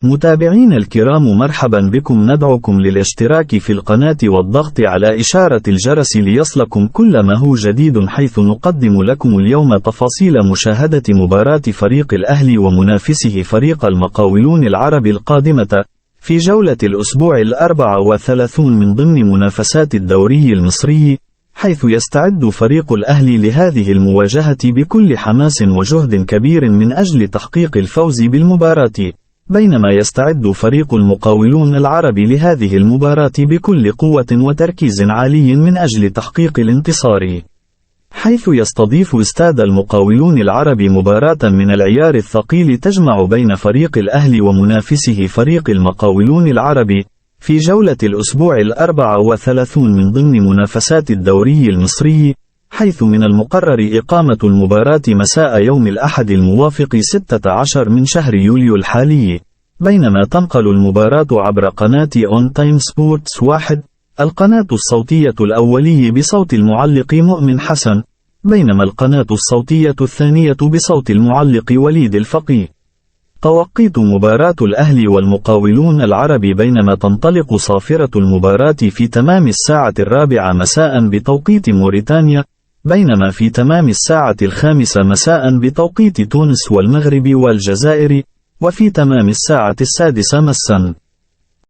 متابعين الكرام، مرحبا بكم. ندعوكم للاشتراك في القناة والضغط على إشارة الجرس ليصلكم كل ما هو جديد، حيث نقدم لكم اليوم تفاصيل مشاهدة مباراة فريق الأهلي ومنافسه فريق المقاولون العرب القادمة في جولة الأسبوع 34 من ضمن منافسات الدوري المصري، حيث يستعد فريق الأهلي لهذه المواجهة بكل حماس وجهد كبير من أجل تحقيق الفوز بالمباراة، بينما يستعد فريق المقاولون العرب لهذه المباراة بكل قوة وتركيز عالي من أجل تحقيق الانتصار، حيث يستضيف استاد المقاولون العرب مباراة من العيار الثقيل تجمع بين فريق الأهلي ومنافسه فريق المقاولون العرب في جولة الأسبوع 34 من ضمن منافسات الدوري المصري، حيث من المقرر إقامة المباراة مساء يوم الأحد الموافق 16 من شهر يوليو الحالي، بينما تنقل المباراة عبر قناة أون تايم سبورتس 1، القناة الصوتية الأولي بصوت المعلق مؤمن حسن، بينما القناة الصوتية الثانية بصوت المعلق وليد الفقيه. توقيت مباراة الأهلي والمقاولون العرب، بينما تنطلق صافرة المباراة في تمام الساعة 4 مساء بتوقيت موريتانيا، بينما في تمام الساعة 5 مساء بتوقيت تونس والمغرب والجزائر، وفي تمام الساعة 6 مساء